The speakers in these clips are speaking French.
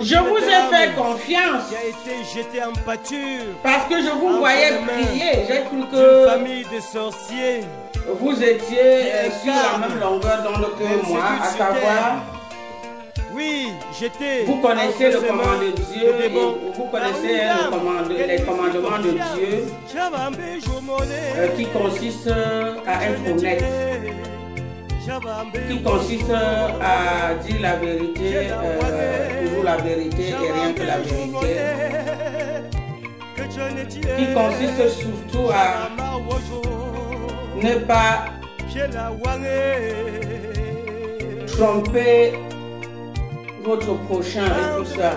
Je vous ai fait confiance qui a été jeté en pâture parce que je vous voyais prier. J'ai cru d'une que famille de sorciers. vous étiez sur la même longueur d'onde que moi, à savoir, Oui, j'étais. vous connaissez le commandement de Dieu et démons. vous connaissez les commandements de Dieu qui consistent à être honnête, qui consiste à dire la vérité, toujours la vérité et rien que la vérité, qui consiste surtout à ne pas tromper votre prochain et tout ça.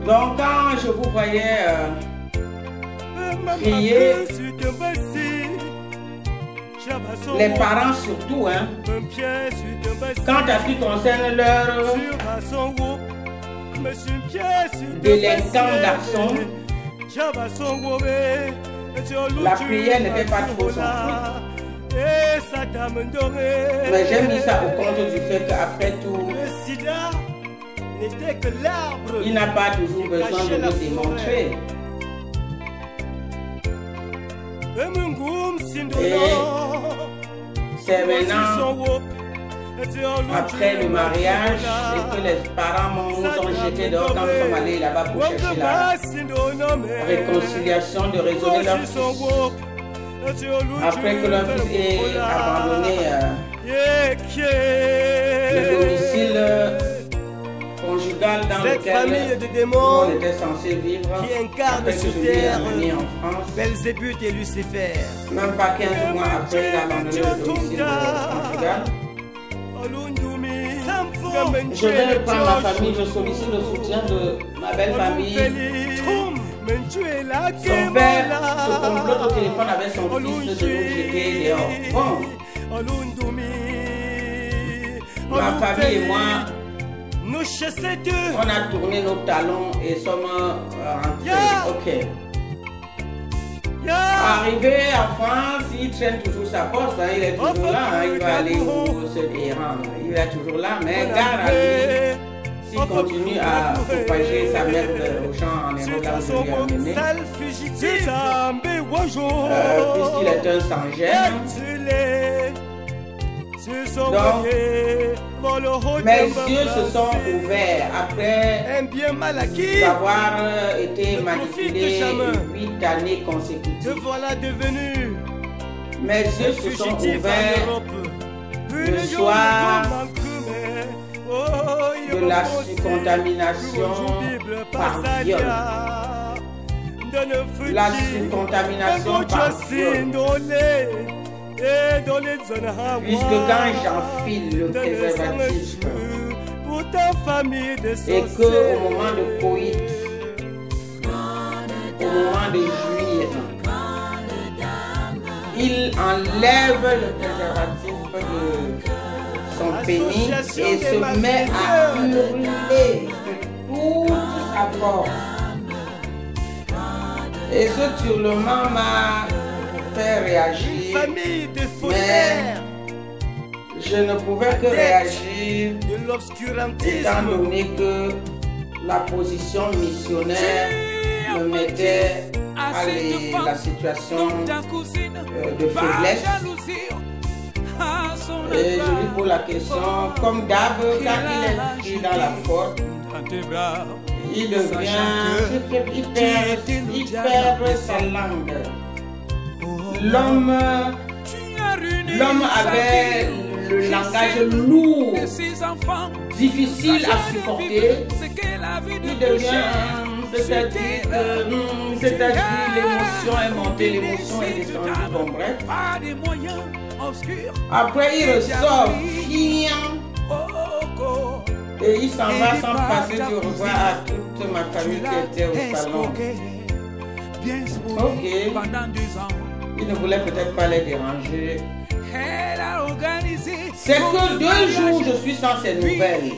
Donc quand je vous voyais prier, les parents surtout, hein, quant à ce qui concerne leur délinquant garçon, la prière n'était pas trop son truc. Mais j'ai mis ça au compte du fait qu'après tout, il n'a pas toujours besoin de le démontrer. Et c'est maintenant, après le mariage, et que les parents nous ont jetés dehors quand nous sommes allés là-bas pour chercher la réconciliation, de résoudre leur fils. Après que leur fils ait abandonné le domicile conjugal dans lequel on était censé vivre, après que je lui ai amené en France, Belzébuth et Lucifer. même pas 15 mois après, il a abandonné le domicile conjugal. Je vais reprendre ma famille, je sollicite le soutien de ma belle famille. Son père se complote au téléphone avec son fils de nous jeter dehors. Bon, ma famille et moi, on a tourné nos talons et sommes rentrés. Ok. Arrivé en France, il traîne toujours sa poste, hein, il est toujours là, hein, il va aller où se errant, il est toujours là, mais gare à lui, s'il continue à propager sa merde aux gens en Europe, là où je lui ai amené, puisqu'il est un sans-gêne. Donc, mes yeux se sont ouverts après avoir été manipulé 8 années consécutives. Mes yeux se sont ouverts le soir de la surcontamination par viol. La surcontamination par viol. Puisque quand j'enfile le préservatif et que au moment de coït, au moment de jouir, il enlève le préservatif de son pénis et se met à hurler de toute sa force. Et ce hurlement m'a fait réagir, mais je ne pouvais que réagir étant donné que la position missionnaire me mettait à la situation de faiblesse. Et je lui pose la question, comme d'hab, quand il est pris dans la faute, il devient hyper sa langue. L'homme avait le langage lourd, difficile à supporter. Il devient, c'est-à-dire l'émotion est montée, l'émotion est descendue, bon bref. Après il ressort fiant et il s'en va sans passer du revoir à toute ma famille qui était au salon. Ok. Il ne voulait peut-être pas les déranger. C'est que 2 jours je suis sans ces nouvelles.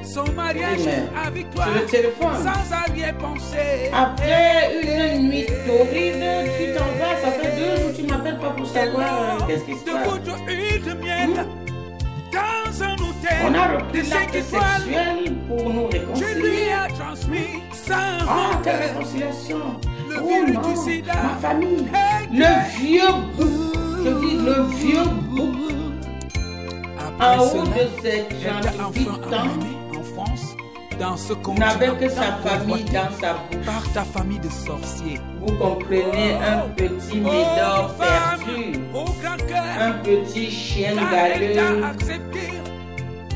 Son mariage avec toi, sur le téléphone. Sans arrière-pensée. Après une nuit torride, tu t'en vas, ça fait 2 jours, tu m'appelles pas pour savoir qu'est-ce qui se passe. On a repris l'acte sexuel Ah, quelle réconciliation! Le Oh virus non, du sida. ma famille, le vieux bouc, je dis le vieux bouc, en haut de ses 38 ans, en France, dans ce n'avait que sa famille dans sa bouche. par ta famille de sorciers. Vous comprenez, un petit médor perdu, Au grand cœur, un petit chien car elle t'a galeux, accepté.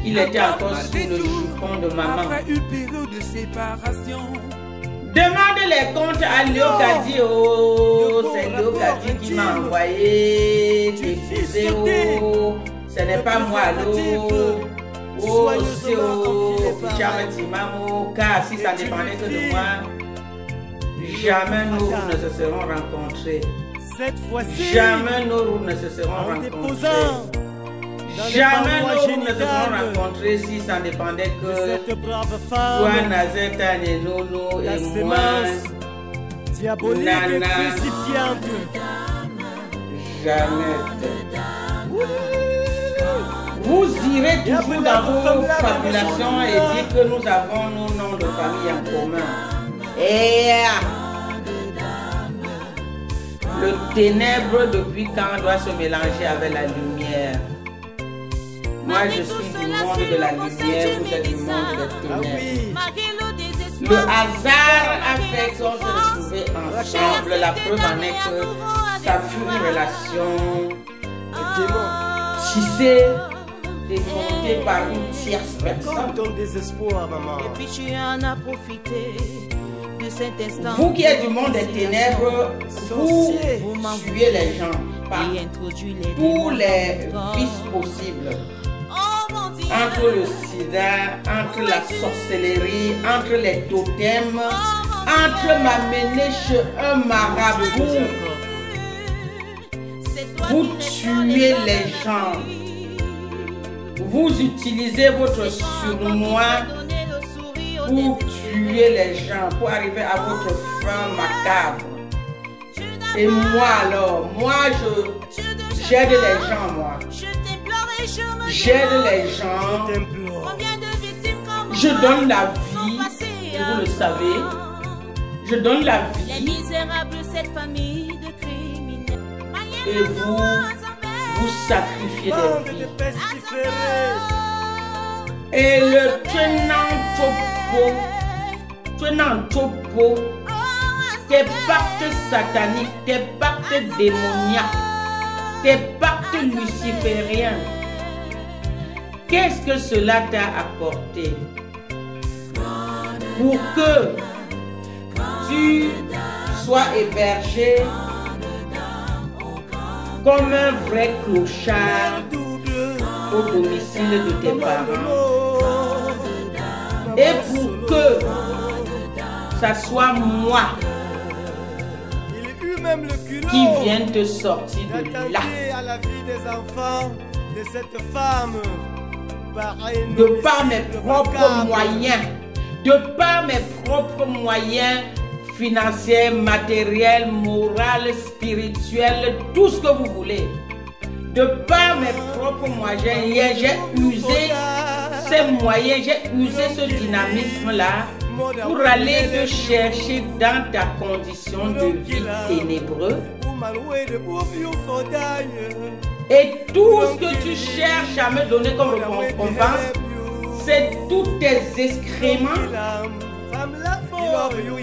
il était encore sous le jupon de maman. Après une période de séparation, Demande les comptes à Léocadie. Oh, c'est Léocadie qui m'a envoyé t'épouser. Oh, ce n'est pas moi. Oh, c'est oh, Pichamatimamo. Car si ça dépendait que de moi, jamais nos routes ne se seront rencontrées. Cette fois-ci, Jamais nos routes ne se seront en rencontrées. déposant Jamais nos routes ne se seront rencontrées si ça dépendait de que cette brave toi, femme, Nazeta, Nono la et moi. sémence diabolique et Nana. crucifiante. Jeannette. Vous irez toujours dans vos fabulations et dire que nous avons nos noms de famille en commun. Et le ténèbre depuis quand doit se mélanger avec la lumière. Moi je suis du monde de la lumière, vous êtes du monde des Ah ténèbres. oui, Le hasard a fait qu'on se retrouvait ensemble. La preuve en est que ça fut une relation tissée et montée par une tierce comme personne. ton désespoir, maman. Et puis tu en as profité de cet instant. Vous qui êtes du monde des ténèbres, vous tuez les gens par Et introduis les tous démons les dans ton vices possibles. Oh mon Dieu. Entre le sida, entre la sorcellerie, entre les totems, entre m'amener chez un marabout. C'est toi Vous qui n'es tuez pas les gens. Vous utilisez votre surmoi pour tuer les gens, pour arriver à votre fin macabre. Et moi alors, moi j'aide les gens, moi. J'aide les gens, Je t'implore. je donne la vie, et vous le savez, je donne la Les vie misérables, cette famille de criminels. et vous sacrifiez Bande des de vies. pestiférés. Et le tenant topo, tes pactes sataniques, tes pactes démoniaques, tes pactes lucifériens, qu'est-ce que cela t'a apporté pour que tu sois hébergé comme un vrai clochard au domicile de tes parents? Et pour que ça soit moi Il eut même le culot qui vienne te sortir de là, d'attenter à la vie des enfants de cette femme par un de par mes homicide propres macabre. moyens, de par mes propres moyens financiers, matériels, moraux, spirituels, tout ce que vous voulez. De par mes propres moyens, j'ai usé ces moyens, j'ai usé ce dynamisme-là pour aller te chercher dans ta condition de vie ténébreuse. Et tout ce que tu cherches à me donner comme récompense, c'est tous tes excréments,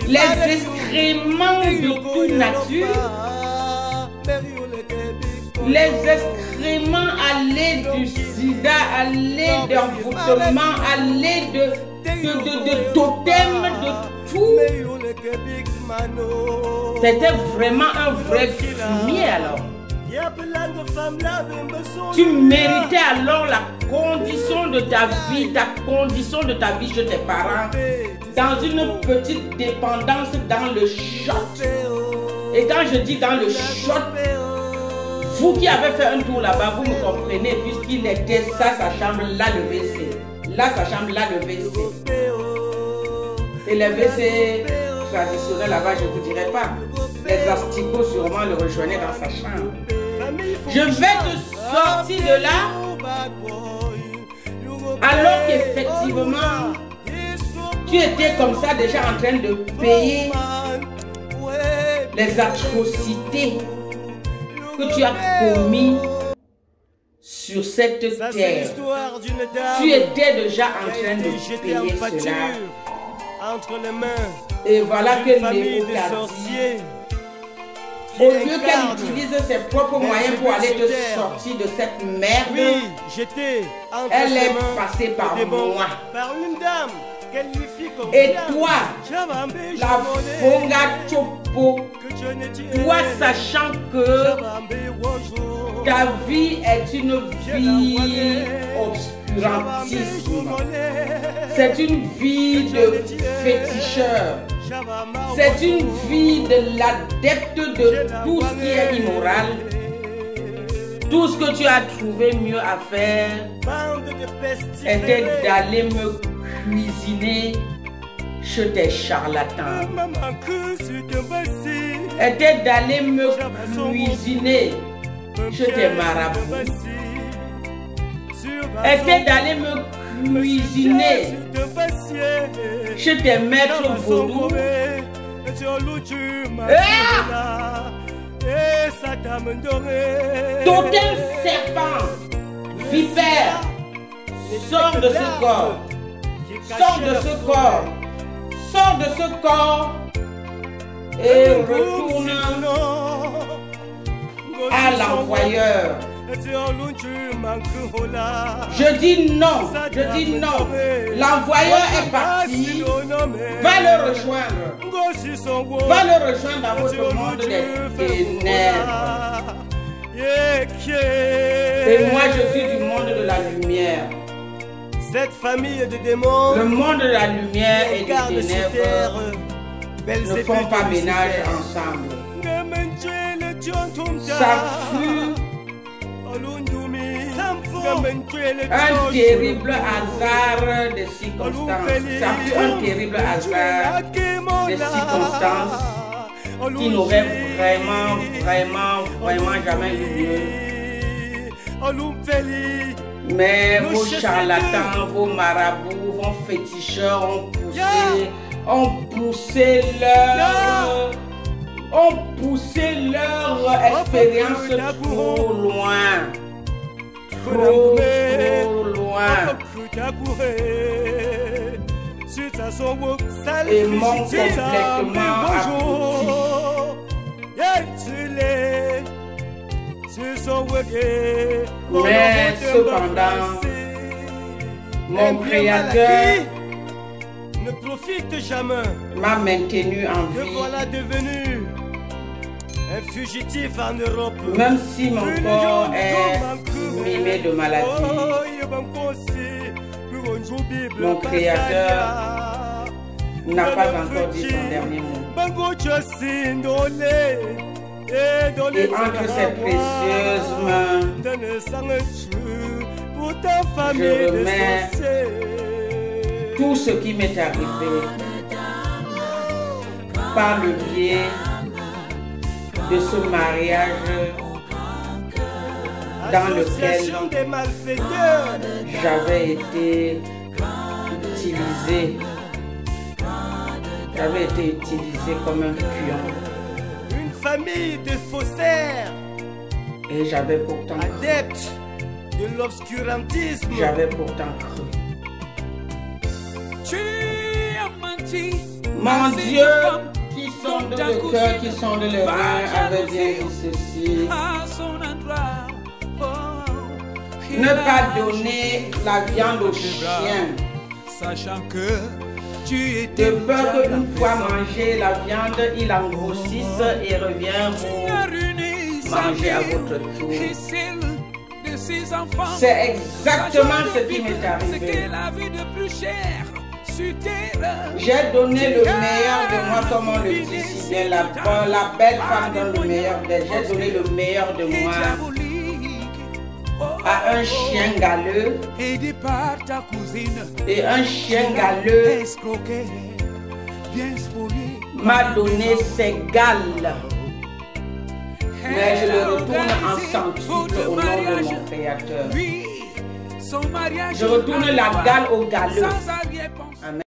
les excréments de toute nature, les excréments à l'aide du sida, à l'aide d'envoûtement, à l'aide de totems, de tout. C'était vraiment un vrai fumier alors. Tu méritais alors la condition de ta vie chez tes parents, dans une petite dépendance dans le shot. Et quand je dis dans le shot, vous qui avez fait un tour là-bas, vous me comprenez, puisqu'il était ça, sa chambre, là le WC. Là sa chambre, là le WC. Et les WC traditionnels là-bas, je ne vous dirai pas. Les asticots sûrement le rejoignaient dans sa chambre. Je vais te sortir de là alors qu'effectivement, Tu étais comme ça déjà en train de payer les atrocités que tu as commis sur cette terre. Tu étais déjà en train de payer cela. Entre les mains et voilà que Nébuchadnezzar, au lieu qu'elle utilise ses propres moyens pour aller te sortir de cette merde, elle est passée par moi. Par une dame qu'elle lui fit confiance. Et toi, la Fonga Chopo, toi sachant que ta vie est une vie obscurantisme, c'est une vie de féticheur, c'est une vie de l'adepte de tout ce qui est immoral. Tout ce que tu as trouvé mieux à faire était d'aller me cuisiner chez tes charlatans, était d'aller me cuisiner chez tes marabouts, était d'aller me cuisiner chez tes maîtres vaudous. Totem serpent, vipère, sors de ce corps, sors de ce corps, sors de ce corps et retourne à l'envoyeur. Je dis non, je dis non. L'envoyeur est parti. Va le rejoindre. Va le rejoindre dans votre monde des ténèbres. Et moi je suis du monde de la lumière. Cette famille de démons, le monde de la lumière et des ténèbres ne font pas ménage ensemble. Ça fut un terrible hasard de circonstances. Ça fut un terrible hasard de circonstances qui n'aurait vraiment jamais eu lieu. Mais vos charlatans, vos marabouts, vos féticheurs ont poussé leur expérience trop loin. Trop loin. Et m'ont complètement abouti. Mais cependant, mon Créateur ne profite jamais, m'a maintenu en vie. Me voilà devenu un fugitif en Europe. Même si mon corps est mimé de maladie, mon Créateur n'a pas encore dit son dernier mot. Et entre ses précieuses mains, je remets tout ce qui m'est arrivé par le biais de ce mariage dans lequel j'avais été utilisé. J'avais été utilisé comme un pion. Une famille de faussaires. Et j'avais pourtant adeptes de l'obscurantisme. J'avais pourtant cru. Tu as menti. Mon Dieu, qui sonde le cœur, qui sonde les reins, avait bien dit ceci. Ne pas donner la viande aux chiens. Sachant que tu étais de peur qu'une fois mangé la viande, il en grossisse et revient vous manger à votre tour. C'est exactement ce qui m'est arrivé. J'ai donné le meilleur de moi, comme on le dit si bien. La belle femme donne le meilleur d'elle. J'ai donné le meilleur de moi à un chien galeux. Et un chien galeux m'a donné ses galles. Mais je le retourne en centuple au nom de mon Créateur. Je retourne la gale au galeux. Amen.